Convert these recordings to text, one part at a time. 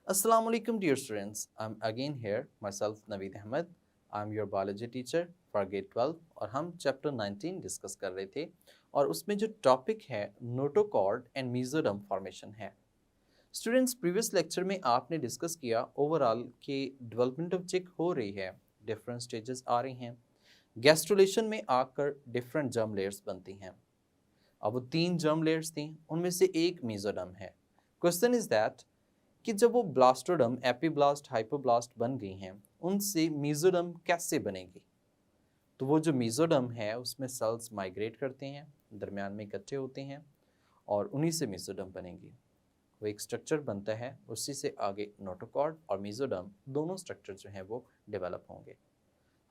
Assalamu alaikum dear students. I'm again here, myself Naveed Ahmed. I'm your biology teacher for grade 12 और हम chapter 19 discuss कर रहे थे और उसमें जो टॉपिक है नोटोकॉर्ड एंड मेसोडर्म फॉर्मेशन है। स्टूडेंट्स प्रीवियस लेक्चर में आपने डिस्कस किया ओवरऑल कि डेवलपमेंट ऑफ चिक हो रही है, डिफरेंट स्टेजेस आ रही हैं, गैस्ट्रुलेशन में आकर डिफरेंट जर्म लेयर्स बनती हैं। अब वो 3 जर्म लेयर्स थी, उनमें से एक मेसोडर्म है। क्वेश्चन इज दैट कि जब वो ब्लास्टोडर्म, एपीब्लास्ट, हाइपोब्लास्ट बन गई हैं, उनसे मेसोडर्म कैसे बनेगी? तो वो जो मेसोडर्म है उसमें सेल्स माइग्रेट करते हैं, दरमियान में इकट्ठे होते हैं और उन्हीं से मेसोडर्म बनेगी। वो एक स्ट्रक्चर बनता है, उसी से आगे नोटोकॉर्ड और मेसोडर्म दोनों स्ट्रक्चर जो हैं वो डेवलप होंगे।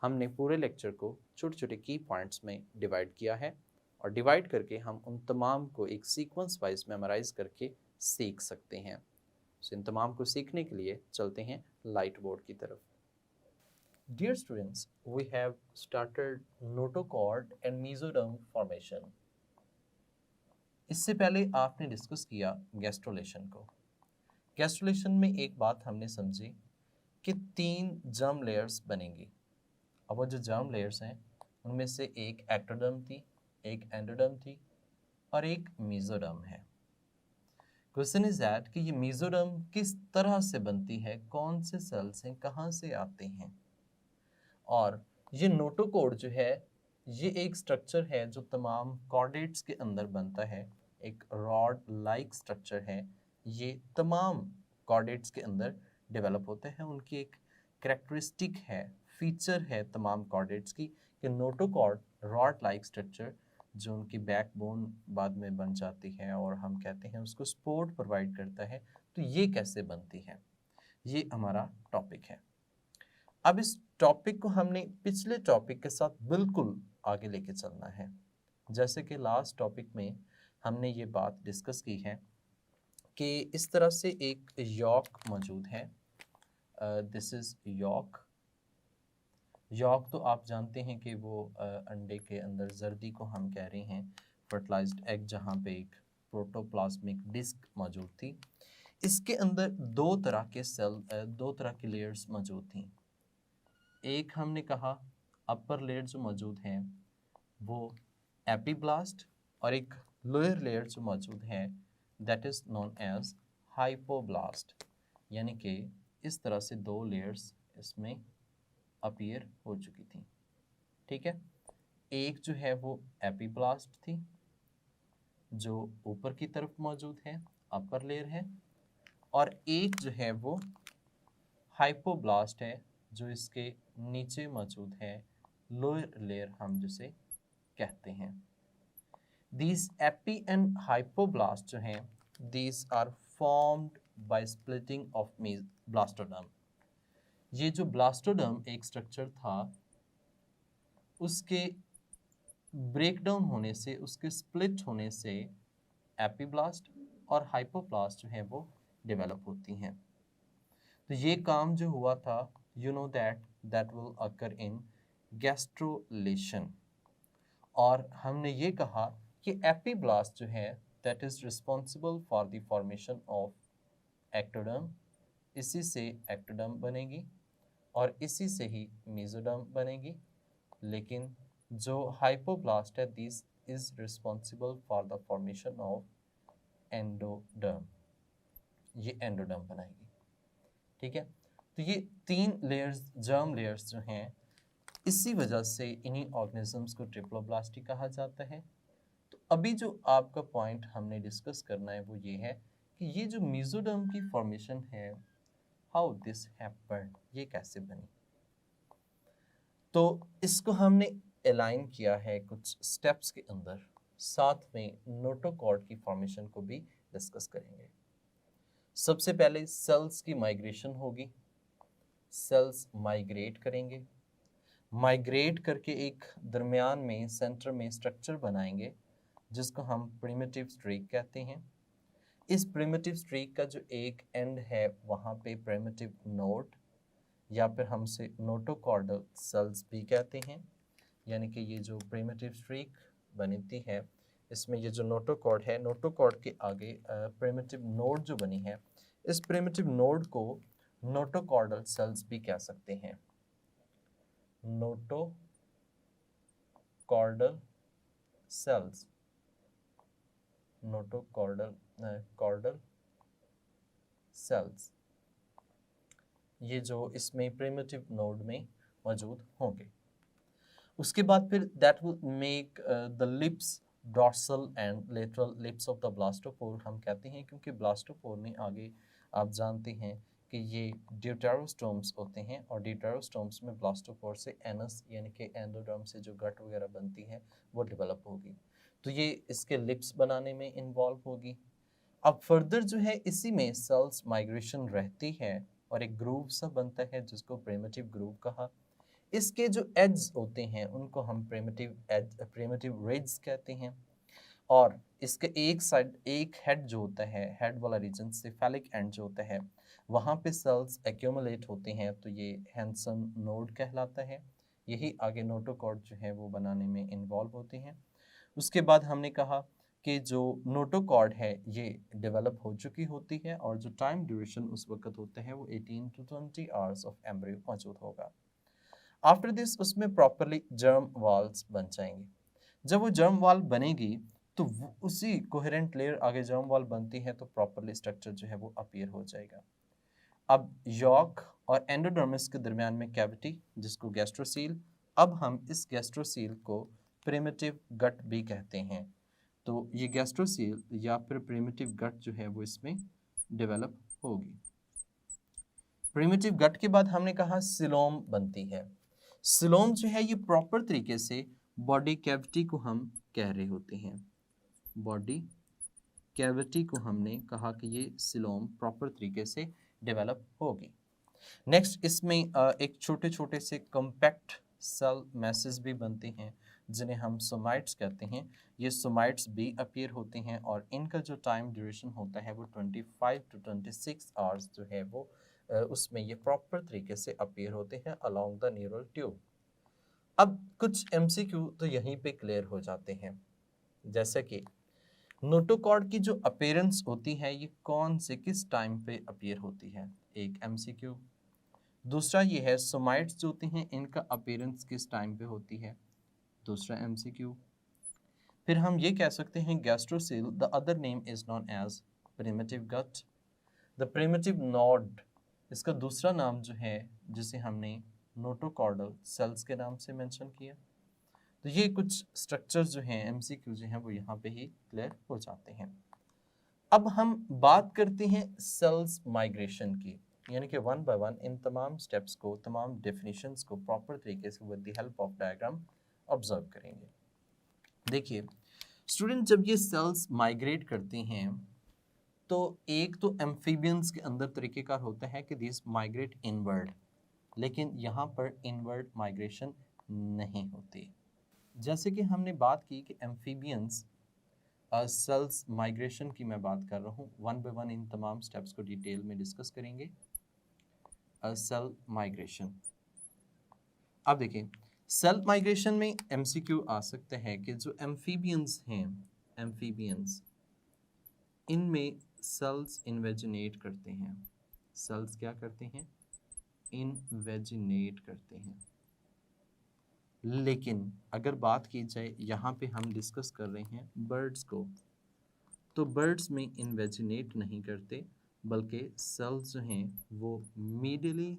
हमने पूरे लेक्चर को छोटे छोटे की पॉइंट्स में डिवाइड किया है और डिवाइड करके हम उन तमाम को एक सीक्वेंस वाइज मेमोराइज करके सीख सकते हैं। इन तमाम को सीखने के लिए चलते हैं लाइट बोर्ड की तरफ। Dear students, we have started notochord and mesoderm formation. इससे पहले आपने डिस्कस किया गैस्ट्रोलेशन को। गैस्ट्रोलेशन में एक बात हमने समझी कि 3 जर्म लेयर्स बनेंगी। अब वो जो जर्म लेयर्स हैं उनमें से एक एक्टोडर्म थी, एक एंडोडर्म थी और एक मेसोडर्म है। क्वेश्चन इज दैट कि ये मेसोडर्म किस तरह से बनती है, कौन से सेल्स हैं, कहाँ से आते हैं। और ये नोटोकॉर्ड जो है ये एक स्ट्रक्चर है जो तमाम कॉर्डेट्स के अंदर बनता है, एक रॉड लाइक स्ट्रक्चर है। ये तमाम कॉर्डेट्स के अंदर डेवलप होते हैं। उनकी एक करेक्टरिस्टिक है, फीचर है तमाम कॉर्डेट्स की कि नोटोकॉर्ड रॉड लाइक स्ट्रक्चर जो उनकी बैकबोन बाद में बन जाती है और हम कहते हैं उसको सपोर्ट प्रोवाइड करता है। तो ये कैसे बनती है, ये हमारा टॉपिक है। अब इस टॉपिक को हमने पिछले टॉपिक के साथ बिल्कुल आगे लेके चलना है। जैसे कि लास्ट टॉपिक में हमने ये बात डिस्कस की है कि इस तरह से एक यॉक मौजूद है। This is York. यॉक तो आप जानते हैं कि वो अंडे के अंदर जर्दी को हम कह रहे हैं, फर्टिलाइज्ड एग, जहाँ पे एक प्रोटोप्लाज्मिक डिस्क मौजूद थी। इसके अंदर दो तरह के सेल, दो तरह की लेयर्स मौजूद थी। एक हमने कहा अपर लेयर जो मौजूद है वो एपीब्लास्ट और एक लोअर लेयर जो मौजूद है that is known as hypoblast. यानी कि इस तरह से दो लेयर्स इसमें अपीयर हो चुकी थी। ठीक है, एक जो है वो एपीब्लास्ट थी जो ऊपर की तरफ मौजूद है, अपर लेयर है, और एक जो है वो हाइपोब्लास्ट है जो इसके नीचे मौजूद है, लोअर लेयर हम जिसे कहते हैं। These epi and hypoblast जो हैं these are formed by splitting of blastoderm। ये जो ब्लास्टोडर्म एक स्ट्रक्चर था उसके ब्रेकडाउन होने से, उसके स्प्लिट होने से एपीब्लास्ट और हाइपोब्लास्ट जो है वो डेवलप होती हैं। तो ये काम जो हुआ था, you know that will occur in gastrulation. और हमने ये कहा कि एपीब्लास्ट जो है that is responsible for the formation of ectoderm. इसी से एक्टोडर्म बनेगी और इसी से ही मेसोडर्म बनेगी। लेकिन जो हाइपोब्लास्ट है this is responsible for the formation of endoderm. ये एंडोडर्म बनाएगी। ठीक है, तो ये 3 लेयर्स, जर्म लेयर्स जो हैं, इसी वजह से इन्हीं ऑर्गेनिजम्स को ट्रिप्लोब्लास्टी कहा जाता है। तो अभी जो आपका पॉइंट हमने डिस्कस करना है वो ये है कि ये जो मेसोडर्म की फॉर्मेशन है, हाउ दिस हैपेंड, ये कैसे बनी। तो इसको हमने अलाइन किया है कुछ स्टेप्स के अंदर, साथ में नोटोकॉर्ड की फॉर्मेशन को भी डिस्कस करेंगे। सबसे पहले सेल्स की माइग्रेशन होगी, सेल्स माइग्रेट करेंगे, माइग्रेट करके एक दरमियान में सेंटर में स्ट्रक्चर बनाएंगे जिसको हम प्रिमिटिव स्ट्रीक कहते हैं। इस प्रिमिटिव स्ट्रीक का जो एक एंड है वहाँ पे प्रिमिटिव नोड या फिर हमसे नोटोकॉर्डल सेल्स भी कहते हैं। यानी कि ये जो प्रिमिटिव स्ट्रीक बनती है इसमें ये जो नोटोकॉर्ड है, नोटोकॉर्ड के आगे प्रिमिटिव नोड जो बनी है इस प्रिमिटिव नोड को नोटोकॉर्डल सेल्स भी कह सकते हैं। नोटोकॉर्डल सेल्स, कॉर्डल सेल्स, ये जो इसमें प्रिमिटिव नोड में मौजूद होंगे। उसके बाद फिर that will make the lips dorsal and lateral lips of the blastopore हम कहते हैं, क्योंकि ब्लास्टोपोर में आगे आप जानते हैं कि ये ड्यूटेरोस्टोम्स होते हैं, और ड्यूटेरोस्टोम्स में ब्लास्टोपोर से एनस यानी कि एंडोडर्म से जो गट वगैरह बनती है वो डेवलप होगी, तो ये इसके लिप्स बनाने में इन्वॉल्व होगी। अब फर्दर जो है इसी में सेल्स माइग्रेशन रहती है और एक ग्रूव सा बनता है जिसको प्रिमिटिव ग्रूव कहा। इसके जो एड्स होते हैं उनको हम प्रिमिटिव रिड्स कहते हैं, और इसके एक साइड एक हेड जो होता है, हेड वाला रीजन सेफेलिक एंड जो होता है वहाँ पे सेल्स एक्यूमुलेट होते हैं, तो ये हैंसन नोड कहलाता है। यही आगे नोटोकॉर्ड जो है वो बनाने में इन्वॉल्व होते हैं। उसके बाद हमने कहा कि जो नोटोकॉर्ड है ये डेवलप हो चुकी होती है, और जो टाइम ड्यूरेशन उस वक्त होता है वो 18 to 20 आवर्स ऑफ एम्ब्रियो मौजूद होगा। आफ्टर दिस उसमें प्रॉपरली जर्म वॉल्स बन जाएंगे। जब वो जर्म वॉल बनेगी तो उसी कोहेरेंट लेयर आगे जर्म वॉल बनती है, तो प्रॉपरली स्ट्रक्चर जो है वो अपीयर हो जाएगा। अब यॉर्क और एंडोडर्मिस के दरमियान में कैविटी जिसको गैस्ट्रोसील, अब हम इस गैस्ट्रोसील को प्रिमिटिव गट भी कहते हैं। तो ये गैस्ट्रोसील या फिर प्रिमिटिव गट जो है वो इसमें डेवलप होगी। प्रिमिटिव गट के बाद हमने कहा सिलोम बनती है। सिलोम जो है ये प्रॉपर तरीके से बॉडी कैविटी को हम कह रहे होते हैं। बॉडी कैविटी को हमने कहा कि ये सिलोम प्रॉपर तरीके से डेवलप होगी। नेक्स्ट इसमें एक छोटे छोटे से कॉम्पैक्ट सेल मैसेज भी बनते हैं जिन्हें हम सोमाइट्स कहते हैं। ये सोमाइट्स भी अपीयर होते हैं, और इनका जो टाइम ड्यूरेशन होता है वो 25 to 26 आवर्स जो है वो उसमें ये प्रॉपर तरीके से अपीयर होते हैं अलोंग द न्यूरल ट्यूब। अब कुछ एमसीक्यू तो यहीं पे क्लियर हो जाते हैं, जैसे कि नोटोकॉर्ड की जो अपीयरेंस होती है ये कौन से किस टाइम पे अपीयर होती है, एक एमसीक्यू। दूसरा ये है सोमाइट्स जो होते हैं इनका अपीयरेंस किस टाइम पे होती है, दूसरा एमसीक्यू। फिर हम ये कह सकते हैं gastrocoel the other name is known as primitive gut. The primitive node इसका दूसरा नाम जो है जिसे हमने नोटोकॉर्डल सेल्स के नाम से मेंशन किया। तो ये कुछ स्ट्रक्चर्स जो हैं एमसीक्यू जो हैं वो यहाँ पे ही क्लियर हो जाते हैं। अब हम बात करते हैं सेल्स माइग्रेशन की, यानी कि वन बाय वन इन तमाम स्टेप्स को, तमाम डेफिनेशंस को प्रॉपर तरीके से with the help of diagram observe करेंगे। देखिए स्टूडेंट, जब ये सेल्स माइग्रेट करते हैं तो एक तो एम्फीबियंस के अंदर तरीकेकार होता है कि दिस माइग्रेट इनवर्ड, लेकिन यहाँ पर इनवर्ड माइग्रेशन नहीं होती। जैसे कि हमने बात की कि एम्फीबियंस सेल्स माइग्रेशन की मैं बात कर रहा हूँ, वन बाय वन इन तमाम स्टेप्स को डिटेल में डिस्कस करेंगे। सेल माइग्रेशन, अब देखिए सेल माइग्रेशन में एमसीक्यू आ सकता है कि जो एम्फीबियंस हैं, एम्फीबियंस इनमें सेल्स इन्वेजिनेट करते हैं। सेल्स क्या करते हैं, इन्वेजिनेट करते हैं। लेकिन अगर बात की जाए यहाँ पे हम डिस्कस कर रहे हैं बर्ड्स को, तो बर्ड्स में इन्वेजिनेट नहीं करते, बल्कि सेल्स जो हैं वो मीडियली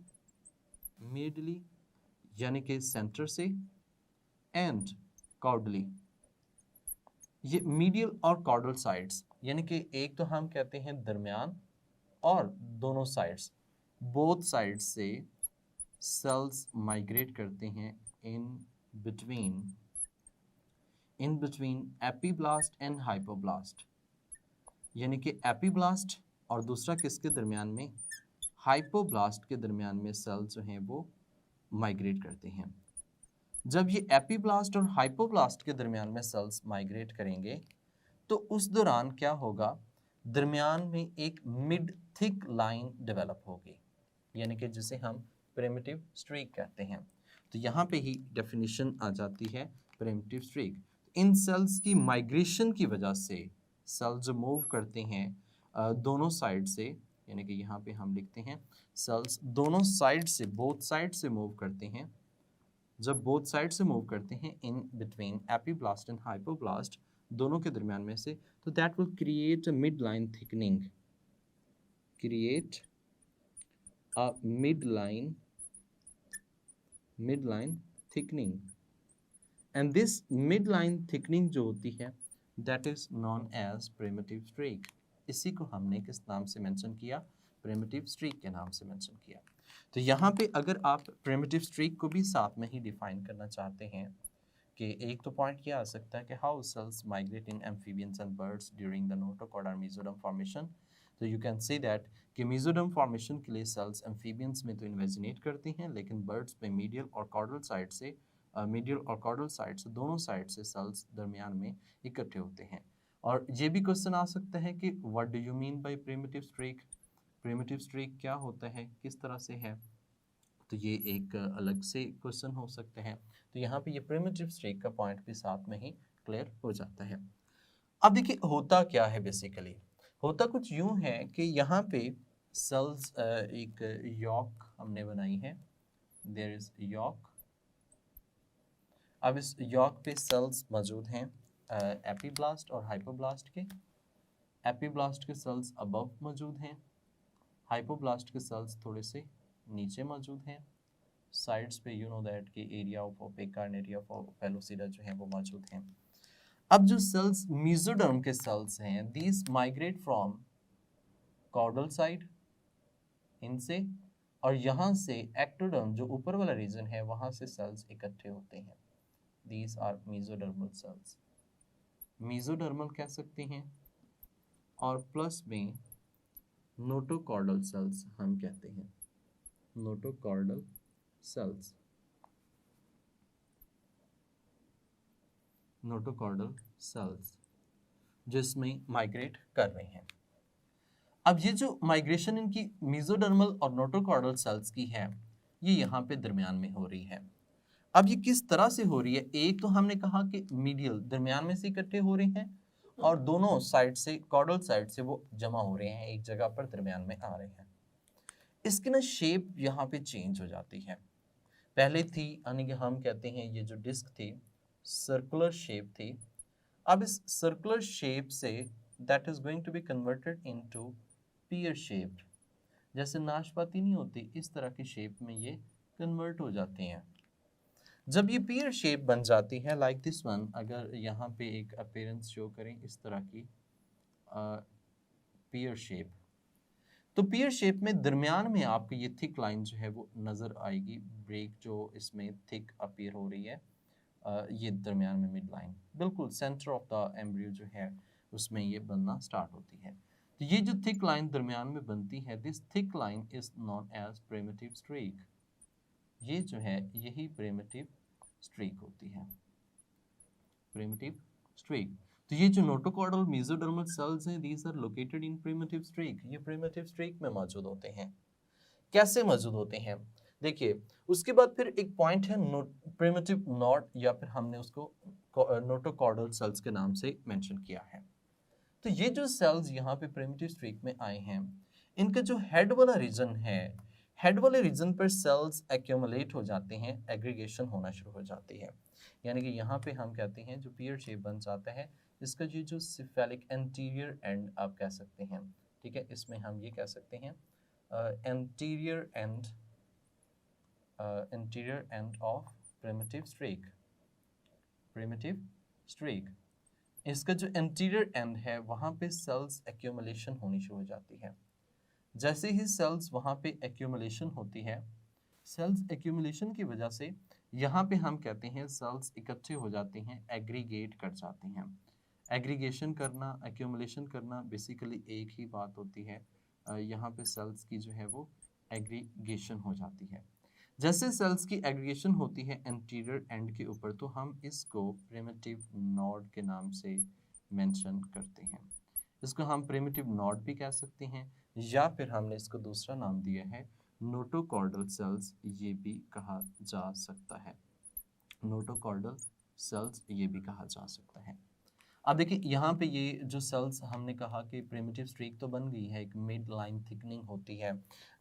यानी कि सेंटर से एंड कॉर्डली, ये मीडियल और कॉर्डल साइड्स यानी कि एक तो हम कहते हैं दरमियान और दोनों साइड्स, बोथ साइड्स से सेल्स माइग्रेट करते हैं in between epiblast and hypoblast, यानी कि एपीब्लास्ट और दूसरा किसके दरमियान में, हाइपोब्लास्ट के दरमियान में सेल्स जो हैं वो माइग्रेट करते हैं। जब ये एपीब्लास्ट और हाइपोब्लास्ट के दरमियान में सेल्स माइग्रेट करेंगे तो उस दौरान क्या होगा, दरमियान में एक मिड थिक लाइन डेवलप होगी, यानी कि जिसे हम प्रिमिटिव स्ट्रीक कहते हैं। तो यहाँ पे ही डेफिनेशन आ जाती है प्रिमिटिव स्ट्रीक। इन सेल्स की माइग्रेशन की वजह से सेल्स जो मूव करते हैं दोनों साइड से, यानी कि यहाँ पे हम लिखते हैं सेल्स दोनों साइड से, बोथ साइड से मूव करते हैं। जब बोथ साइड से मूव करते हैं in between epiblast and hypoblast, दोनों के दरमियान में से, तो that will create a mid line thickening, create a mid line thickening, and this mid line thickening जो होती है that is known as primitive streak. इसी को हमने किस नाम से मेंशन किया? प्रिमिटिव स्ट्रीक के नाम से मेंशन किया। तो यहाँ पे अगर आप प्रिमिटिव स्ट्रीक को भी साथ में ही डिफाइन करना चाहते हैं कि एक तो पॉइंट क्या आ सकता है कि how cells migrate in amphibians and birds during the notochord और मेसोडर्म फॉर्मेशन। तो यू कैन से दैट कि मेसोडर्म फॉर्मेशन के लिए सेल्स एम्फीबियंस में तो इन्वेजिनेट करती हैं, लेकिन बर्ड्स में मीडियल और कॉर्डल साइड से दोनों साइड से सेल्स दरमियान में इकट्ठे होते हैं। और ये भी क्वेश्चन आ सकता है कि what do you mean by primitive streak, primitive streak क्या होता है, किस तरह से है, तो ये एक अलग से क्वेश्चन हो सकते हैं। तो यहाँ पे ये प्रिमिटिव स्ट्रीक का पॉइंट भी साथ में ही क्लियर हो जाता है। अब देखिए होता क्या है, बेसिकली होता कुछ यूं है कि यहाँ पे सेल्स, एक यॉक हमने बनाई है, देयर इज यॉक। अब इस यॉक पे सेल्स मौजूद हैं एपीब्लास्ट और हाइपोब्लास्ट के। एपीब्लास्ट के सेल्स अबव मौजूद हैं, हाइपोब्लास्ट के सेल्स थोड़े से नीचे मौजूद हैं। साइड्स पे यू नो दैट कि area of opaca and area of pellucida जो है वो मौजूद हैं। अब जो सेल्स मेसोडर्म के सेल्स हैं, these migrate from caudal side इनसे, और यहाँ से एक्टोडर्म जो ऊपर वाला रीजन है वहाँ से सेल्स इकट्ठे होते हैं। These are mesodermal cells, mesodermal कह सकते हैं, और प्लस में नोटोकॉर्डल सेल्स हम कहते हैं, नोटोकॉर्डल सेल्स, नोटोकॉर्डल सेल्स जिसमें माइग्रेट कर रहे हैं। अब ये जो माइग्रेशन इनकी मेसोडर्मल और नोटोकॉर्डल सेल्स की है, ये यहाँ पे दरमियान में हो रही है। अब ये किस तरह से हो रही है? एक तो हमने कहा कि मीडियल दरमियान में से इकट्ठे हो रहे हैं, और दोनों साइड से, कॉर्डल साइड से वो जमा हो रहे हैं, एक जगह पर दरमियान में आ रहे हैं। इसकी ना शेप यहाँ पे चेंज हो जाती है। पहले थी, यानी कि हम कहते हैं ये जो डिस्क थी सर्कुलर शेप थी। अब इस सर्कुलर शेप से that is going to be converted into pear shape. जैसे नाशपाती नहीं होती, इस तरह की शेप में ये कन्वर्ट हो जाते हैं। जब ये पीयर शेप बन जाती है लाइक दिस वन, अगर यहाँ पे एक अपीयरेंस शो करें इस तरह की पीयर शेप, तो पीयर शेप में दरमियान में आपको ये थिक लाइन जो है वो नज़र आएगी। ब्रेक जो इसमें थिक अपीयर हो रही है, ये दरमियान में मिड लाइन बिल्कुल सेंटर ऑफ द एम्ब्रियो जो है उसमें ये बनना स्टार्ट होती है। तो ये जो थिक लाइन दरमियान में बनती है, this thick line is known as primitive streak. ये जो है यही प्रिमिटिव स्ट्रीक होती है, प्रिमिटिव स्ट्रीक। तो ये जो नोटोकॉर्डल मेसोडर्मल सेल्स हैं, these are located in primitive streak. ये प्रिमिटिव स्ट्रीक में मौजूद होते हैं। कैसे मौजूद होते हैं? देखिए, उसके बाद फिर एक पॉइंट है प्रिमिटिव नॉड, या फिर हमने उसको नोटोकॉर्डल सेल्स के नाम से मेंशन किया है। तो ये जो सेल्स यहाँ पे प्रिमिटिव स्ट्रीक में आए हैं, इनका जो हेड वाला रीजन है, हेड वाले रीजन पर सेल्स एक्यूमुलेट हो जाते हैं, एग्रीगेशन होना शुरू हो जाती है। यानी कि यहाँ पे हम कहते हैं जो पीयर शेप बन जाता है, इसका ये जो सिफेलिक एंटीरियर एंड आप कह सकते हैं, ठीक है, इसमें हम ये कह सकते हैं anterior end of primitive streak, primitive streak. इसका जो एंटीरियर एंड है वहाँ पे सेल्स एक्यूमुलेशन होनी शुरू हो जाती है। जैसे ही सेल्स वहाँ पे एक्यूमुलेशन होती है, सेल्स एक्यूमुलेशन की वजह से यहाँ पे हम कहते हैं सेल्स इकट्ठे हो जाते हैं, एग्रीगेट कर जाते हैं। एग्रीगेशन करना, एक्यूमुलेशन करना बेसिकली एक ही बात होती है। यहाँ पे सेल्स की जो है वो एग्रीगेशन हो जाती है। जैसे सेल्स की एग्रीगेशन होती है एंटीरियर एंड के ऊपर, तो हम इसको प्रिमिटिव नॉड के नाम से मेंशन करते हैं। इसको हम प्रिमिटिव नॉड भी कह सकते हैं, या फिर हमने इसको दूसरा नाम दिया है नोटोकॉर्डल सेल्स, ये भी कहा जा सकता है। नोटोकॉर्डल सेल्स ये भी कहा जा सकता है। अब देखिए यहाँ पे ये जो सेल्स हमने कहा कि प्रिमिटिव स्ट्रीक तो बन गई है, एक मिड लाइन थिकनिंग होती है,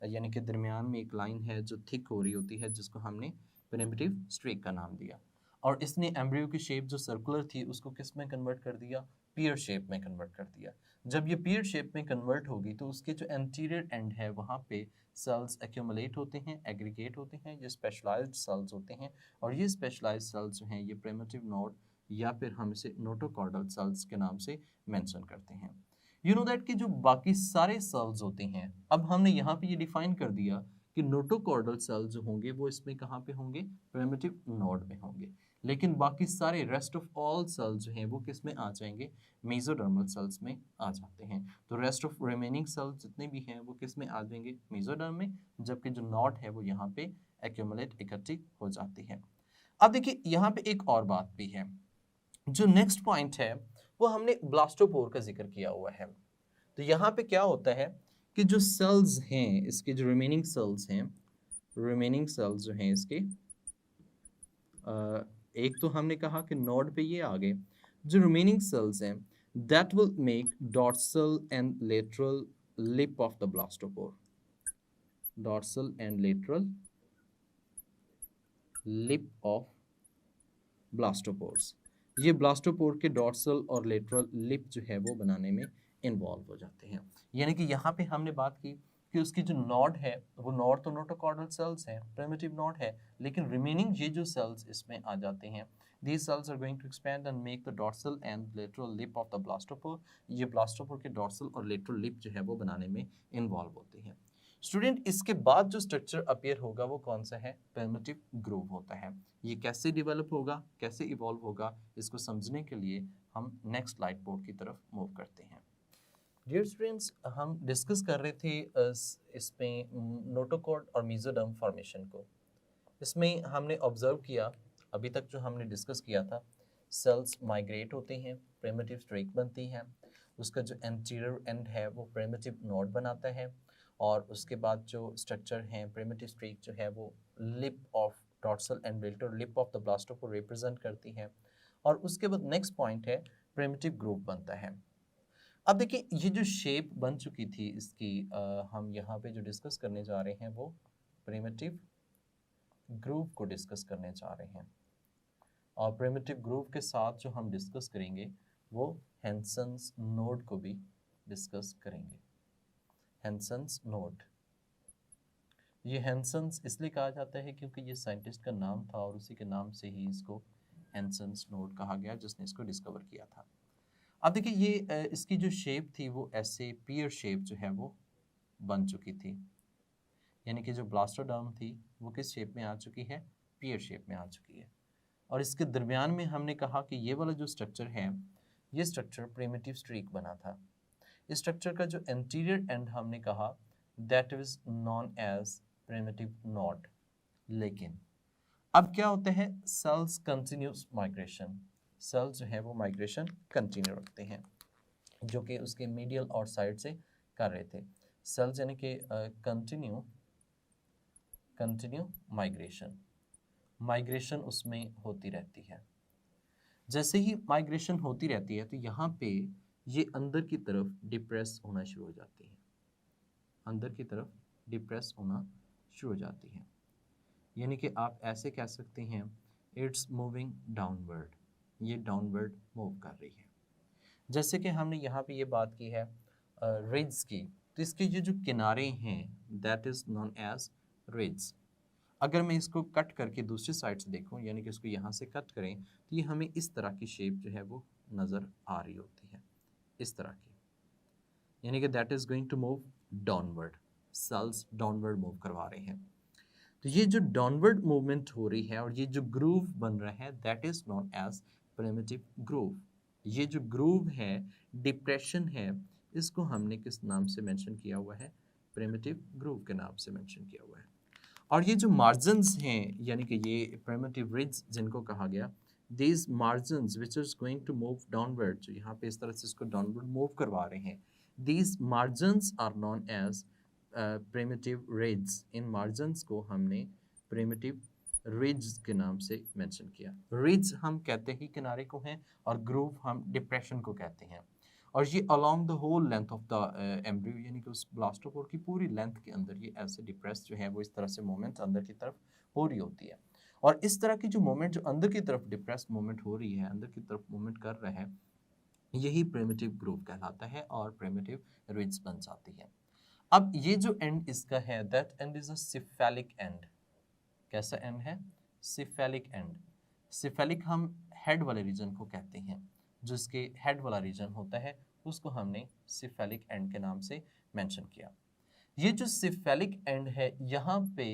यानी कि दरमियान में एक लाइन है जो थिक हो रही होती है, जिसको हमने प्रिमिटिव स्ट्रीक का नाम दिया। और इसने एम्ब्रियो की शेप जो सर्कुलर थी उसको किस में कन्वर्ट कर दिया, पीयर शेप में कन्वर्ट कर दिया। जब ये पीयर शेप में कन्वर्ट होगी तो उसके जो एंटीरियर एंड है वहाँ पे सेल्स एक्यूमुलेट होते हैं, एग्रीगेट होते हैं, ये स्पेशलाइज्ड सेल्स होते हैं। और ये स्पेशलाइज्ड सेल्स जो हैं ये प्रिमिटिव नोड या फिर हम इसे नोटोकॉर्डल सेल्स के नाम से मेंशन करते हैं। यू नो दैट कि जो बाकी सारे सेल्स होते हैं, अब हमने यहाँ पे ये डिफाइन कर दिया कि नोटोकॉर्डल सेल्स जो होंगे वो इसमें कहाँ पे होंगे, प्रिमिटिव नोड में होंगे। लेकिन बाकी सारे रेस्ट ऑफ ऑल सेल्स जो हैं वो किस में आ जाएंगे, मेसोडर्मल सेल्स में आ जाते हैं। तो रेस्ट ऑफ रिमेनिंग सेल्स जितने भी हैं वो किस में आ जाएंगे, मेसोडर्म में, जबकि जो नोड है वो यहाँ पे एक्यूमुलेट इकट्ठी हो जाती है। अब देखिए यहाँ पे एक और बात भी है, जो नेक्स्ट पॉइंट है वो हमने ब्लास्टोपोर का जिक्र किया हुआ है। तो यहाँ पे क्या होता है कि जो सेल्स हैं इसके, जो रिमेनिंग सेल्स हैं, रिमेनिंग सेल्स जो हैं इसके, एक तो हमने कहा कि नोड पे ये आ गए, जो रिमेनिंग सेल्स हैं that will make dorsal and lateral lip of the blastopore, dorsal and lateral lip of blastopores. ये ब्लास्टोपोर के डॉर्सल और लेटरल लिप जो है वो बनाने में इन्वॉल्व हो जाते हैं। यानी कि यहाँ पे हमने बात की कि उसकी जो नोड है वो नोड तो नोटोकॉर्डल सेल्स हैं, प्रिमिटिव नोड है, लेकिन रिमेनिंग ये जो सेल्स इसमें आ जाते हैं, these cells are going to expand and make the dorsal and lateral lip of the blastopore। ये ब्लास्टोपोर के डॉर्सल और लेटरल लिप जो है वो बनाने में इन्वॉल्व होते हैं। स्टूडेंट, इसके बाद जो स्ट्रक्चर अपीयर होगा वो कौन सा है, प्रिमिटिव ग्रूव होता है। ये कैसे डेवलप होगा, कैसे इवॉल्व होगा, इसको समझने के लिए हम नेक्स्ट स्लाइड बोर्ड की तरफ मूव करते हैं। डियर स्टूडेंट्स, हम डिस्कस कर रहे थे इसमें नोटोकॉर्ड और मेसोडर्म फॉर्मेशन को। इसमें हमने ऑब्जर्व किया, अभी तक जो हमने डिस्कस किया था, सेल्स माइग्रेट होते हैं, प्रिमिटिव स्ट्रेक बनती है, उसका जो एंटीरियर एंड है वो प्रिमिटिव नोड बनाता है, और उसके बाद जो स्ट्रक्चर है प्रिमिटिव स्ट्रेक जो है वो lip of dorsal and lateral lip of the blastopore represent करती है। और उसके बाद नेक्स्ट पॉइंट है प्रिमिटिव ग्रुप बनता है। अब देखिए ये जो शेप बन चुकी थी इसकी, हम यहाँ पे जो डिस्कस करने जा रहे हैं वो प्रिमिटिव ग्रुप को डिस्कस करने जा रहे हैं। और प्रिमिटिव ग्रुप के साथ जो हम डिस्कस करेंगे वो हेंसन्स नोड को भी डिस्कस करेंगे। हेंसन्स नोड, ये हेंसन्स इसलिए कहा जाता है क्योंकि ये साइंटिस्ट का नाम था और उसी के नाम से ही इसको हेंसन्स नोड कहा गया, जिसने इसको डिस्कवर किया था। अब देखिए ये इसकी जो शेप थी वो ऐसे पीयर शेप जो है वो बन चुकी थी, यानी कि जो ब्लास्टोडर्म थी वो किस शेप में आ चुकी है, पीयर शेप में आ चुकी है। और इसके दरमियान में हमने कहा कि ये वाला जो स्ट्रक्चर है ये स्ट्रक्चर प्रिमिटिव स्ट्रीक बना था। इस स्ट्रक्चर का जो एंटीरियर एंड हमने कहा that is known as primitive node. लेकिन अब क्या होता है, सेल्स कंटिन्यूस माइग्रेशन, सेल्स जो है वो माइग्रेशन कंटिन्यू रखते हैं, जो कि उसके मीडियल और साइड से कर रहे थे। सेल्स यानी कि कंटिन्यू माइग्रेशन उसमें होती रहती है। जैसे ही माइग्रेशन होती रहती है तो यहाँ पे ये अंदर की तरफ डिप्रेस होना शुरू हो जाती है, अंदर की तरफ डिप्रेस होना शुरू हो जाती है। यानी कि आप ऐसे कह सकते हैं इट्स मूविंग डाउनवर्ड, ये डाउनवर्ड मूव कर रही है। जैसे कि हमने यहाँ पे ये बात की है रिड्स की, तो इसके ये जो किनारे हैं that is known as ridges. अगर मैं इसको कट करके दूसरी साइड से देखूं, यानी कि इसको यहाँ से कट करें, तो ये हमें इस तरह की शेप जो है वो नज़र आ रही होती है, इस तरह की, यानी कि that is going to move downward, cells downward move करवा रहे हैं। तो ये जो डाउनवर्ड मूवमेंट हो रही है और ये जो ग्रूव बन रहा है that is known as primitive groove. ये जो ग्रूव है, डिप्रेशन है, इसको हमने किस नाम से मेंशन किया हुआ है, प्रिमिटिव ग्रूव के नाम से मेंशन किया हुआ है। और ये जो मार्जिन्स हैं, यानी कि ये प्रिमिटिव रिड्स जिनको कहा गया, these margins which is going to move downward, जो यहाँ पे इस तरह से इसको डाउनवर्ड मूव करवा रहे हैं, these margins are known as primitive rids। In margins को हमने primitive रिज के नाम से मेंशन किया। रिज हम कहते ही किनारे को हैं और ग्रूव हम डिप्रेशन को कहते हैं। और ये along the whole length of the embryo, यानी कि उस ब्लास्टोपोर की पूरी लेंथ के अंदर ये ऐसे डिप्रेस जो है वो इस तरह से मूवमेंट अंदर की तरफ हो रही होती है। और इस तरह की जो मूवमेंट जो अंदर की तरफ डिप्रेस मूवमेंट हो रही है, अंदर की तरफ मूवमेंट कर रहा है, यही प्रिमिटिव ग्रूव कहलाता है और प्रिमिटिव रिज बन जाती है। अब ये जो एंड इसका है, that and is a cephalic and. कैसा एंड है? Cephalic and. सिफेलिक हम हेड वाले रीजन को कहते हैं, जिसके हेड वाला रीजन होता है उसको हमने सिफेलिक एंड के नाम से मेंशन किया। ये जो सिफेलिक एंड है, यहाँ पे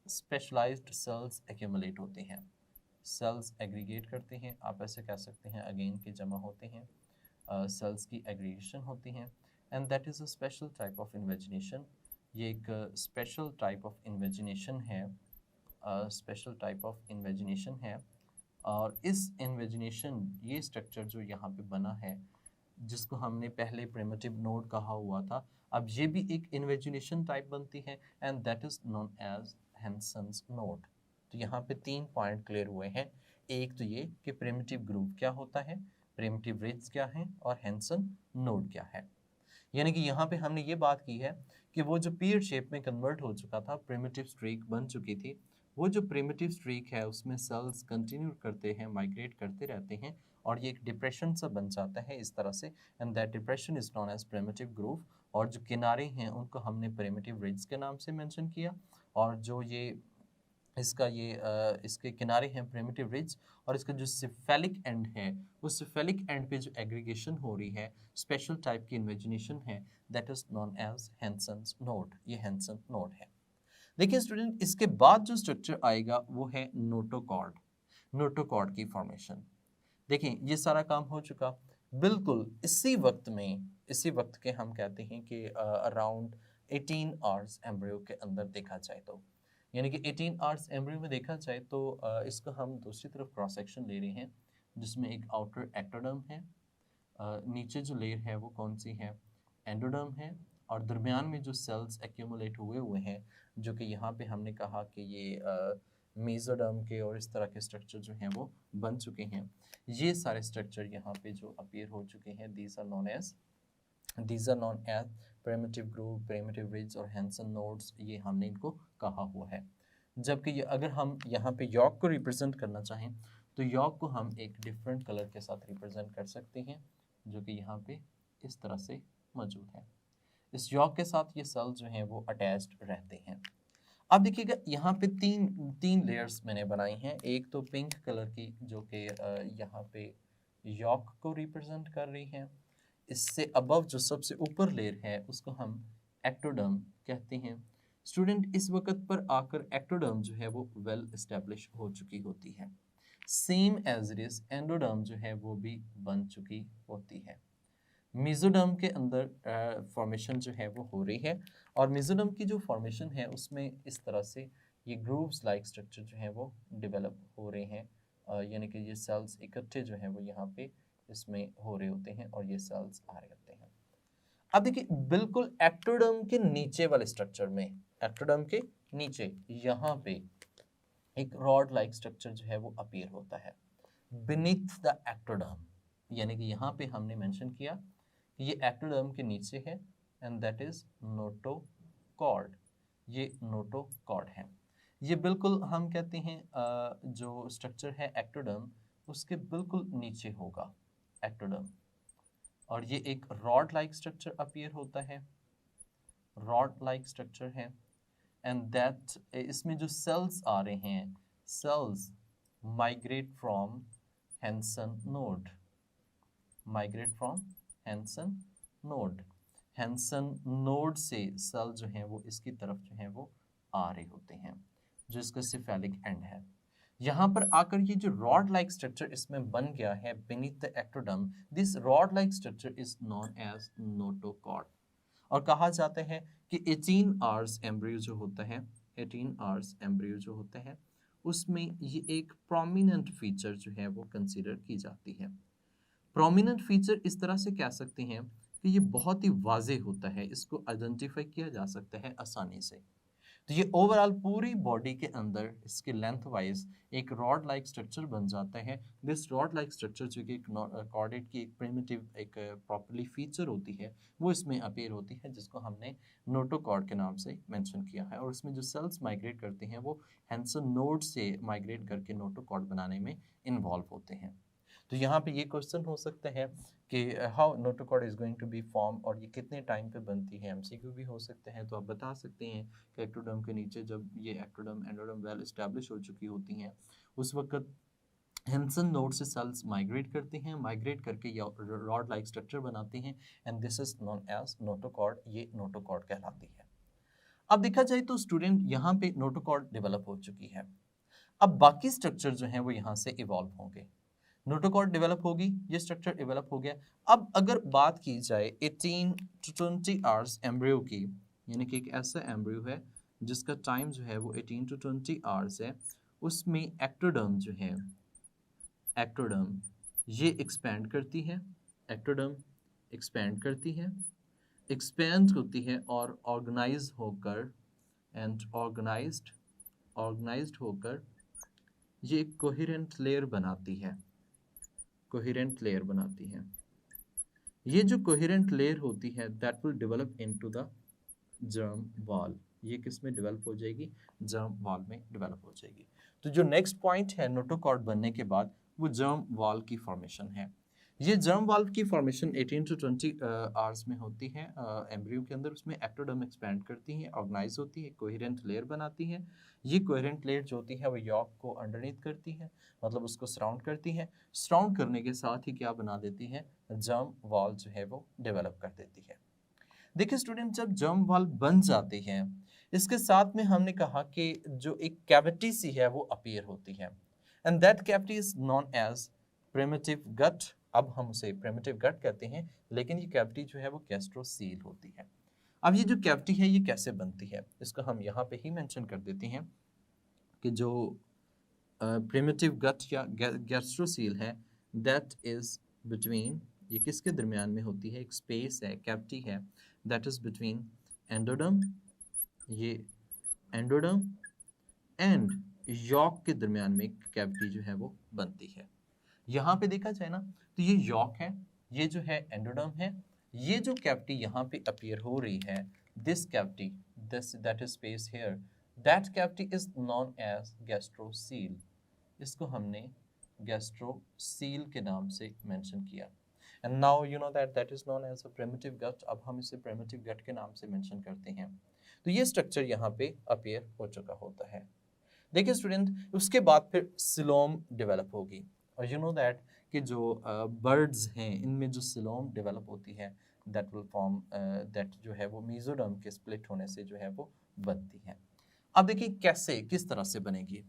स्पेशलाइज्ड सेल्स एक्यूमुलेट होते हैं, सेल्स एग्रीगेट करते हैं, आप ऐसे कह सकते हैं, अगेन के जमा होते हैं, सेल्स की एग्रीगेशन होती हैं, and that is a special type of invagination. ये एक स्पेशल टाइप ऑफ इन्वेजिनेशन है, स्पेशल टाइप ऑफ इन्वेजिनेशन है। और इस इन्वेजिनेशन, ये स्ट्रक्चर जो यहाँ पे बना है, जिसको हमने पहले प्रिमिटिव नोड कहा हुआ था, अब ये भी एक इन्वेजिनेशन टाइप बनती है, and that is known as Hensen's node. तो यहाँ पे 3 पॉइंट क्लियर हुए हैं। एक तो ये कि प्रिमिटिव ग्रूव क्या होता है, प्रिमिटिव रिज क्या है, और हैंसन नोड क्या है। यानी कि यहाँ पे हमने ये बात की है कि वो जो पीयर शेप में कन्वर्ट हो चुका था, प्रिमिटिव स्ट्रीक बन चुकी थी, वो जो प्रिमिटिव स्ट्रीक है उसमें सेल्स कंटिन्यू करते हैं, माइग्रेट करते रहते हैं, और ये एक डिप्रेशन सा बन जाता है इस तरह से, and that depression is known as primitive groove. और जो किनारे हैं उनको हमने प्रिमिटिव रिज के नाम से मेंशन किया, और जो ये इसके किनारे हैं प्रिमिटिव रिज, और इसका जो सिफेलिक एंड है, उस सिफेलिक एंड पे जो एग्रीगेशन हो रही है, स्पेशल टाइप की इन्वेजिनेशन है, that is known as Hensen's node. ये हैंसन नोड है। देखिए स्टूडेंट, इसके बाद जो स्ट्रक्चर आएगा वो है नोटोकॉर्ड। नोटोकॉर्ड की फॉर्मेशन देखिए, ये सारा काम हो चुका बिल्कुल इसी वक्त में, इसी वक्त के हम कहते हैं कि अराउंड 18 आवर्स एम्ब्रियो के अंदर देखा जाए तो, यानी कि 18 आवर्स एम्ब्रियो में देखा जाए तो इसको हम दूसरी तरफ क्रॉस सेक्शन ले रहे हैं, जिसमें एक आउटर एक्टोडर्म है, नीचे जो लेयर है वो कौन सी है, एंडोडर्म है, और दरमियान में जो सेल्स एक्यूमुलेट हुए हुए हैं, जो कि यहाँ पे हमने कहा कि ये मेसोडर्म के और इस तरह के स्ट्रक्चर जो हैं वो बन चुके हैं। ये सारे स्ट्रक्चर यहाँ पे जो अपीयर हो चुके हैं, these are known as primitive groove, primitive ridge और हैंसन नोड्स, ये हमने इनको कहा हुआ है। जबकि ये अगर हम यहाँ पे यॉर्क को रिप्रेजेंट करना चाहें तो यॉर्क को हम एक डिफरेंट कलर के साथ रिप्रेजेंट कर सकते हैं, जो कि यहाँ पे इस तरह से मौजूद है। इस यॉर्क के साथ ये सेल जो हैं वो अटैच्ड रहते हैं। अब देखिएगा, यहाँ पे तीन लेयर्स मैंने बनाई हैं। एक तो पिंक कलर की, जो कि यहाँ पे यॉर्क को रिप्रेजेंट कर रही है। इससे अबव जो सबसे ऊपर लेयर है उसको हम एक्टोडर्म कहते हैं। स्टूडेंट, इस वक्त पर आकर एक्टोडर्म जो है वो वेल एस्टेब्लिश हो चुकी होती है। Same as it is endoderm जो है वो भी बन चुकी होती है। मेसोडर्म के अंदर फॉर्मेशन जो है वो हो रही है, और मेसोडर्म की जो फॉर्मेशन है उसमें इस तरह से ये ग्रूव्स लाइक स्ट्रक्चर जो है वो डेवलप हो रहे हैं, यानी कि ये सेल्स इकट्ठे जो हैं वो यहाँ पे इसमें हो रहे होते हैं और ये सेल्स आ रहे होते हैं। अब देखिए, बिल्कुल एक्टोडर्म के नीचे वाले स्ट्रक्चर में, एक्टोडर्म के नीचे यहाँ पे एक रॉड लाइक स्ट्रक्चर जो है वो अपीयर होता है बीनीथ द एक्टोडर्म, यानी कि यहाँ पे हमने मेंशन किया कि ये एक्टोडर्म के नीचे है, एंड दैट इज नोटोकॉर्ड। ये नोटोकॉर्ड है। ये बिल्कुल हम कहते हैं जो स्ट्रक्चर है एक्टोडर्म, उसके बिल्कुल नीचे होगा एक्टोडर्म, और ये एक रॉड लाइक स्ट्रक्चर अपीयर होता है, रॉड लाइक स्ट्रक्चर है, एंड दैट इसमें जो सेल्स आ रहे हैं, cells migrate from Hensen node, migrate from Hensen node. Hensen node से सेल जो हैं वो इसकी तरफ जो हैं वो आ रहे होते हैं, जो इसका सिफेलिक एंड है। यहाँ पर आकर ये जो रॉड लाइक स्ट्रक्चर इसमें बन गया है beneath the ectoderm, this rod like structure is known as notochord. और कहा जाता है कि 18 आवर्स एम्ब्रियो जो होता है, 18 आवर्स एम्ब्रियो जो होता है, उसमें ये एक प्रोमिनेंट फीचर जो है वो कंसीडर की जाती है। प्रोमिनेंट फीचर इस तरह से कह सकते हैं कि ये बहुत ही वाजे होता है, इसको आइडेंटिफाई किया जा सकता है आसानी से। तो ये ओवरऑल पूरी बॉडी के अंदर इसके लेंथ वाइज एक रॉड लाइक स्ट्रक्चर बन जाता है। दिस रॉड लाइक स्ट्रक्चर जो कि एक कॉर्डेट की एक प्रिमिटिव एक प्रॉपर्ली फीचर होती है वो इसमें अपीयर होती है, जिसको हमने नोटोकॉर्ड के नाम से मेंशन किया है। और इसमें जो सेल्स माइग्रेट करते हैं वो हैंसन नोड से माइग्रेट करके नोटोकॉर्ड बनाने में इन्वॉल्व होते हैं। तो यहाँ पे ये क्वेश्चन हो सकता है कि how notochord is going to be form, और ये कितने टाइम पे बनती है, एमसीक्यू भी हो सकते हैं। तो आप बता सकते हैं कि एक्टोडर्म के नीचे जब ये एक्टोडर्म एंडोडर्म वेल एस्टैब्लिश हो चुकी होती हैं उस वक्त हेंसन नोड से सेल्स माइग्रेट करते हैं, माइग्रेट करके रॉड लाइक स्ट्रक्चर बनाते हैं and this is known as notochord. ये नोटोकॉर्ड कहलाती है। अब देखा जाए तो स्टूडेंट यहाँ पे नोटोकॉर्ड डेवलप हो चुकी है। अब बाकी स्ट्रक्चर जो है वो यहाँ से इवॉल्व होंगे। नोटोकॉर्ड डेवलप होगी, ये स्ट्रक्चर डेवलप हो गया। अब अगर बात की जाए 18 to 20 आवर्स एम्ब्रियो की, यानी कि एक ऐसा एम्ब्रियो है जिसका टाइम जो है वो 18 to 20 आवर्स है, उसमें एक्टोडर्म जो है, एक्टोडर्म ये एक्सपैंड करती है, एक्टोडर्म एक्सपैंड करती है, एक्सपैंड होती है और ऑर्गेनाइज होकर एंड ऑर्गेनाइज्ड होकर ये एक कोहेरेंट लेयर बनाती है, कोहेरेंट लेयर बनाती है। ये जो कोहेरेंट लेयर होती है that will develop into the germ wall. ये किस में डेवलप हो जाएगी? जर्म वॉल में डेवलप हो जाएगी। तो जो नेक्स्ट पॉइंट है नोटोकॉर्ड बनने के बाद वो जर्म वॉल की फॉर्मेशन है। ये जर्म वॉल की फॉर्मेशन 18 to 20 आवर्स में होती है एम्ब्रियो के अंदर। उसमें एक्टोडर्म एक्सपैंड करती है, ऑर्गेनाइज होती है, कोहेरेंट लेयर बनाती है। ये कोहेरेंट लेयर जो होती है वो यॉक को अंडरनीथ करती है, मतलब उसको सराउंड करती है। सराउंड करने के साथ ही क्या बना देती है? जर्म वॉल जो है वो डेवलप कर देती है। देखिए स्टूडेंट, जब जर्म वॉल बन जाते हैं इसके साथ में हमने कहा कि जो एक कैविटी सी है वो अपीयर होती है and that cavity is known as primitive gut. अब हम उसे प्रिमिटिव गट कहते हैं, लेकिन ये कैविटी जो है वो गैस्ट्रोसील होती है। अब ये जो कैविटी है ये कैसे बनती है इसको हम यहाँ पे ही मेंशन कर देते हैं कि जो प्रिमिटिव गट या गैस्ट्रोसील है दैट इज बिटवीन, ये किसके दरमियान में होती है? एक स्पेस है, कैविटी है, दैट इज बिटवीन एंडोडर्म, ये एंडोडर्म एंड यॉक के दरमियान में कैविटी जो है वो बनती है। यहाँ पे देखा जाए ना तो ये यॉक है, ये जो है एंडोडर्म है, ये जो कैविटी यहाँ पे अपीयर हो रही है this cavity, this that is space here, that cavity is known as gastrocoel. इसको हमने गैस्ट्रोसील के नाम से मेंशन किया। And now you know that that is known as a primitive gut. अब हम इसे प्रिमिटिव गट के नाम से मेंशन करते हैं। तो ये स्ट्रक्चर यहाँ पे अपीयर हो चुका होता है। देखिए स्टूडेंट, उसके बाद फिर सिलोम डेवलप होगी। और यू नो दैट कि जो बर्ड्स हैं इनमें जो सिलोम डेवलप होती है दैट विल फॉर्म, दैट जो है वो मेसोडर्म के स्प्लिट होने से जो है वो बनती है। अब देखिए कैसे, किस तरह से बनेगी।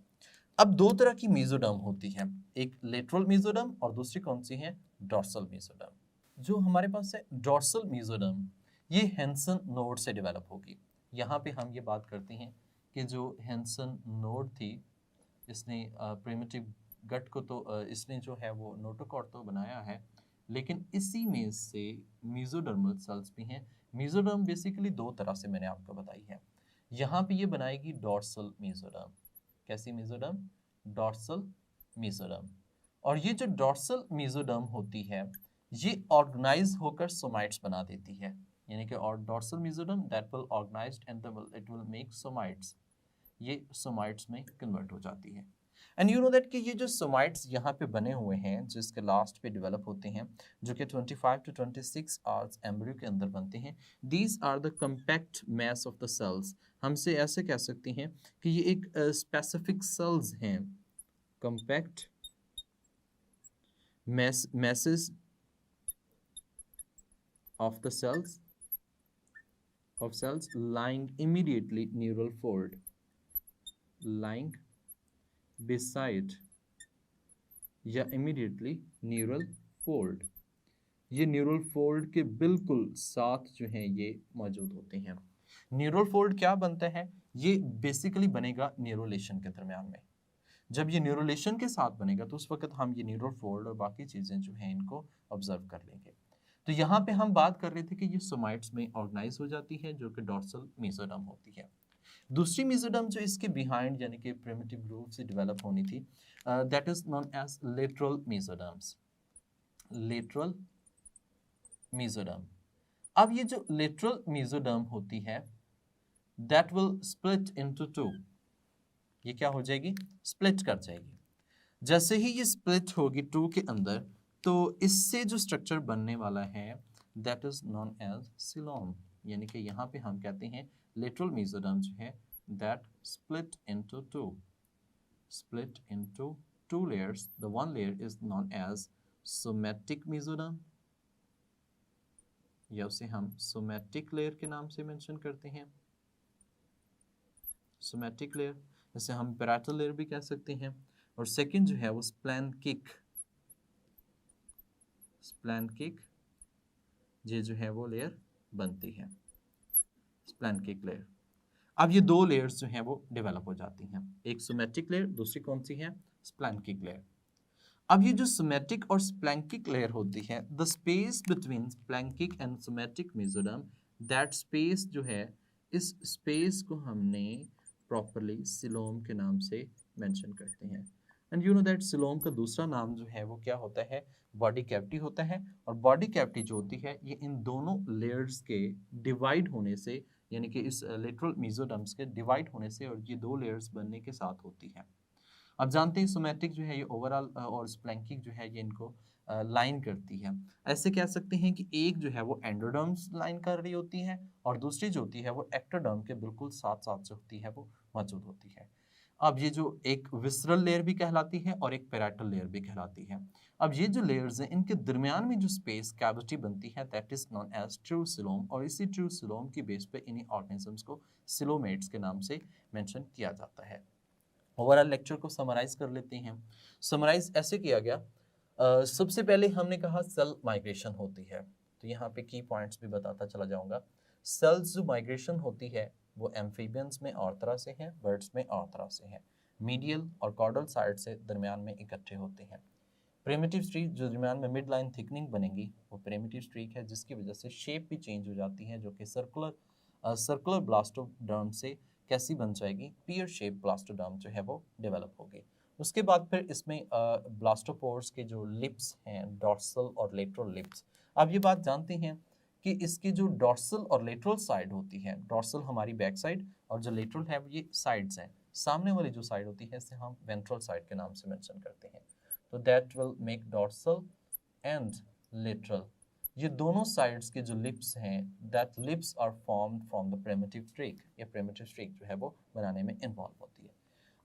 अब दो तरह की मेसोडर्म होती है, एक लेटरल मेसोडर्म और दूसरी कौन सी है? Dorsal mesoderm. जो हमारे पास है डॉर्सल मेसोडर्म, ये हैंसन नोड से डेवलप होगी। यहाँ पे हम ये बात करते हैं कि जो हैंसन नोड थी इसने प्रिमिटिव गट को तो इसने जो है वो नोटोकॉर्ड तो बनाया है, लेकिन इसी में से मेसोडर्मल सेल्स भी हैं। मेसोडर्म बेसिकली दो तरह से मैंने आपको बताई है। यहाँ पे ये बनाएगी डॉर्सल मेसोडर्म। कैसी मेसोडर्म? Dorsal mesoderm. और ये जो डॉर्सल मेसोडर्म होती है ये ऑर्गेनाइज होकर सोमाइट्स बना देती है, यानी कि और dorsal mesoderm that will organized and it will make somites, ये सोमाइट्स में कन्वर्ट हो जाती है। एंड यू नो दैट कि ये जो सोमाइट्स यहाँ पे बने हुए हैं जिसके लास्ट पे डेवलप होते हैं, जो कि 25 to 26 आवर्स एम्ब्रियो के अंदर बनते हैं, these are the compact mass of the cells. हमसे ऐसे कह सकते हैं कि ये एक स्पेसिफिक सेल्स हैं, compact masses of the cells lying immediately neural fold, lying beside या immediately neural fold। ये न्यूरल फोल्ड के बिल्कुल साथ जो हैं ये मौजूद होते हैं। न्यूरल फोल्ड क्या बनता है? ये बेसिकली बनेगा न्यूरोलेशन के दरमियान में। जब ये न्यूरोलेशन के साथ बनेगा तो उस वक्त हम ये न्यूरल फोल्ड और बाकी चीज़ें जो हैं इनको ऑब्जर्व कर लेंगे। तो यहाँ पे हम बात कर रहे थे कि ये सोमाइट्स में ऑर्गेनाइज हो जाती है जो कि डॉर्सल मेसोडर्म होती है। दूसरी मेसोडर्म जो इसके बिहाइंड यानी कि प्रिमिटिव ग्रुप से डेवलप होनी थी, that is known as lateral mesoderms, lateral mesoderm. अब ये जो लेटरल मेसोडर्म होती है that will split into two, ये क्या हो जाएगी, स्प्लिट कर जाएगी। जैसे ही ये स्प्लिट होगी टू के अंदर, तो इससे जो स्ट्रक्चर बनने वाला है that is known as coelom, यानी कि यहाँ पे हम कहते हैं लेटरल मेसोडर्म जो है that split into to, split into two layers. The one layer is known as somatic mesoderm, या उसे हम somatic layer के नाम से मेंशन करते हैं, somatic layer, जैसे हम parietal layer भी कह सकते हैं। और सेकंड जो है वो splanchnic, splanchnic ये जो है वो लेयर बनती है, splanchnic layer। अब ये दो लेयर्स जो हैं वो डेवलप हो जाती हैं, एक सोमैटिक लेयर, दूसरी कौन सी है, स्प्लैंकिक लेयर। अब ये जो सोमैटिक और स्प्लैंकिक लेयर होती है, the space between splanchnic and somatic mesoderm, that space जो है, इस स्पेस को हमने प्रॉपरली सिलोम के नाम से मेंशन करते हैं। And you know that coelom का दूसरा नाम जो है वो क्या होता है, बॉडी कैविटी होता है। और बॉडी कैविटी जो होती है ये इन दोनों लेयर्स के डिवाइड होने से, यानी कि इस लेटरल मेसोडर्म्स के डिवाइड होने से और ये दो लेयर्स बनने के साथ होती है। अब जानते हैं सोमैटिक जो है ये ओवरऑल और स्प्लैंकिक जो है ये इनको लाइन करती है। ऐसे कह सकते हैं कि एक जो है वो एंडोडर्म्स लाइन कर रही होती है और दूसरी जो होती है वो एक्टोडर्म के बिल्कुल साथ साथ जो होती है वो मौजूद होती है। अब ये जो एक विसरल लेयर भी कहलाती है और एक पैराइटल लेयर भी कहलाती है। अब ये जो लेयर्स हैं इनके दरमियान में जो स्पेस कैविटी बनती है that is known as true coelom, और इसी ट्रू सिलोम की बेस पे इन्हीं ऑर्गेनिजम्स को सिलोमेट्स के नाम से मेंशन किया जाता है। ओवरऑल लेक्चर को समराइज कर लेते हैं। समराइज ऐसे किया गया, सबसे पहले हमने कहा सेल माइग्रेशन होती है, तो यहाँ पे की पॉइंट्स भी बताता चला जाऊंगा। सेल्स जो माइग्रेशन होती है वो एम्फीबियंस में और तरह से है, बर्ड्स में और तरह से है, मीडियल और कॉर्डल साइड से दरमियान में इकट्ठे होते हैं। प्रिमिटिव स्ट्रीक जो दरमियान में मिड लाइन थिकनिंग बनेगी वो प्रिमिटिव स्ट्रीक है, जिसकी वजह से शेप भी चेंज हो जाती है, जो कि सर्कुलर ब्लास्टोडर्म से कैसी बन जाएगी, पियर शेप ब्लास्टोडर्म जो है वो डेवलप होगी। उसके बाद फिर इसमें ब्लास्टोपोर्स के जो लिप्स हैं, डॉर्सल और लेटरल लिप्स। अब ये बात जानते हैं कि इसकी जो डॉर्सल और लेटरल साइड होती है, डॉर्सल हमारी बैक साइड और जो लेटरल है ये साइड्स हैं, सामने वाली जो साइड होती है इसे हम वेंट्रल साइड के नाम से मेंशन करते हैं। तो that will make dorsal and lateral, ये दोनों साइड्स के जो लिप्स हैं that lips are formed from the primitive streak, ये प्रिमिटिव स्ट्रीक जो है वो बनाने में इन्वॉल्व होती है।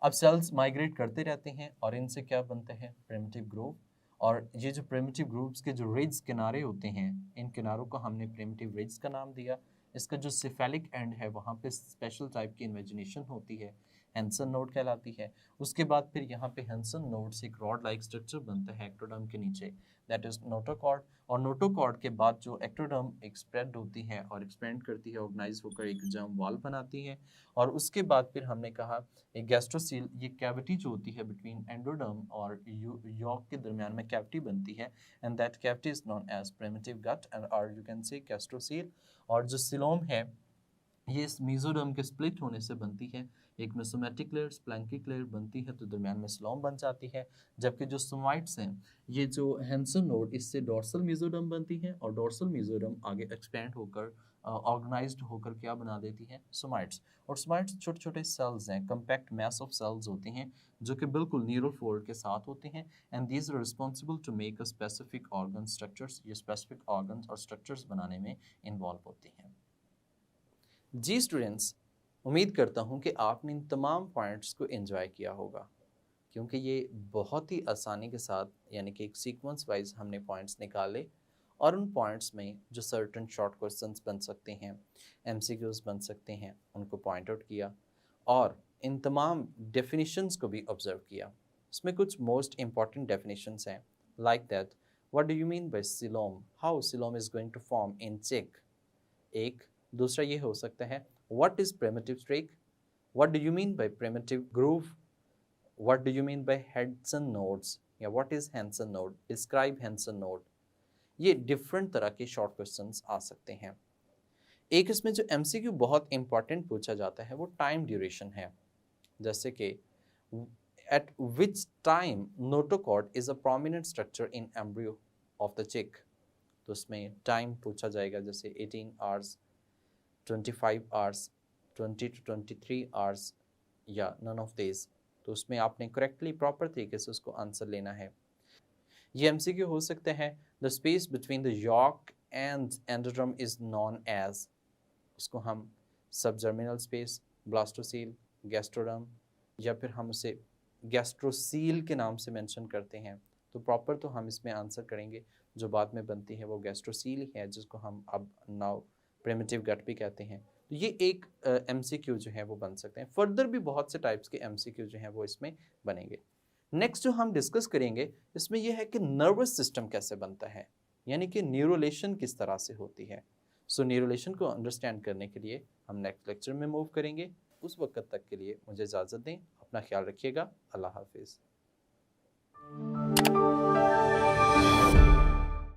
अब सेल्स माइग्रेट करते रहते हैं और इनसे क्या बनते हैं, प्रिमिटिव ग्रुप। और ये जो प्रिमिटिव ग्रुप्स के जो रिज किनारे होते हैं, इन किनारों को हमने प्रिमिटिव रिज का नाम दिया। इसका जो सिफेलिक एंड है वहाँ पे स्पेशल टाइप की इन्वेजिनेशन होती है, हैंसन नोड कहलाती है। उसके बाद फिर यहाँ पे हैंसन नोड से एक रॉड लाइक स्ट्रक्चर बनता है एक्टोडर्म के नीचे, दैट इज नोटोकॉर्ड। और नोटोकॉर्ड के बाद जो एक्टोडर्म एक स्प्रेड होती है और एक्सपेंड करती है, ऑर्गेनाइज होकर एक जर्म वॉल बनाती है। और उसके बाद फिर हमने कहा एक गैस्ट्रोसील, ये कैविटी जो होती है बिटवीन एंडोडर्म और यॉर्क के दरमियान में कैविटी बनती है, and that cavity is known as primitive gut and और यू कैन से गैस्ट्रोसील। और जो सिलोम है ये इस मेसोडर्म के स्प्लिट होने से बनती है, एक में सोमैटिक लेयर स्प्लैंकिक लेयर बनती है तो दरमियान में सिलोम बन जाती है। जबकि जो सोमाइट्स हैं, ये जो हैंसन नोड इससे डोर्सल मेसोडर्म बनती है और डोर्सल मेसोडर्म आगे एक्सपेंड होकर ऑर्गेनाइज्ड होकर क्या बना देती है, सोमाइट्स। और सोमाइट्स छोटे छोटे सेल्स हैं, कंपैक्ट मैस ऑफ सेल्स होते हैं जो कि बिल्कुल न्यूरल फोल्ड के साथ होते हैं, and these are responsible to make a specific organ structures, ये स्पेसिफिक ऑर्गन्स और स्ट्रक्चर्स बनाने में इन्वॉल्व होती हैं। जी स्टूडेंट्स, उम्मीद करता हूँ कि आपने इन तमाम पॉइंट्स को एंजॉय किया होगा, क्योंकि ये बहुत ही आसानी के साथ यानी कि एक सीक्वेंस वाइज हमने पॉइंट्स निकाले और उन पॉइंट्स में जो सर्टन शॉर्ट क्वेश्चंस बन सकते हैं, एमसीक्यूज बन सकते हैं, उनको पॉइंट आउट किया और इन तमाम डेफिनेशंस को भी ऑब्जर्व किया। इसमें कुछ मोस्ट इंपॉर्टेंट डेफिनेशंस हैं, like that what do you mean by coelom, how coelom is going to form in chick, एक। दूसरा ये हो सकता है what is primitive streak, what do you mean by primitive groove, what do you mean by Hensen nodes, या what is Hensen node, describe Hensen node. ये different तरह के शॉर्ट क्वेश्चंस आ सकते हैं। एक इसमें जो एमसीक्यू बहुत इंपॉर्टेंट पूछा जाता है वो टाइम ड्यूरेशन है, जैसे कि eight which time notochord is a prominent structure in embryo of the चिक। तो उसमें टाइम पूछा जाएगा, जैसे 18 आवर्स, 25 आवर्स, 20 to 23 आवर्स या नन ऑफ दिस। तो उसमें आपने करेक्टली प्रॉपर तरीके से उसको आंसर लेना है। ये एमसीक्यू हो सकते हैं, the space between the yolk and endoderm is known as, उसको हम सबजर्मिनल स्पेस, ब्लास्टोसील, गैस्ट्रोडर्म, या फिर हम उसे गैस्ट्रोसील के नाम से मेंशन करते हैं। तो प्रॉपर तो हम इसमें आंसर करेंगे, जो बाद में बनती है वो गैस्ट्रोसील ही है, जिसको हम अब नाउ प्रिमिटिव गट भी कहते हैं। तो ये एक एमसीक्यू जो है वो बन सकते हैं। फर्दर भी बहुत से टाइप्स के एमसीक्यू जो हैं वो इसमें बनेंगे। नेक्स्ट जो हम डिस्कस करेंगे इसमें यह है कि नर्वस सिस्टम कैसे बनता है, यानी कि न्यूरोलेशन किस तरह से होती है। सो न्यूरोलेशन को अंडरस्टैंड करने के लिए हम नेक्स्ट लेक्चर में मूव करेंगे। उस वक्त तक के लिए मुझे इजाज़त दें, अपना ख्याल रखिएगा, अल्लाह हाफिज़।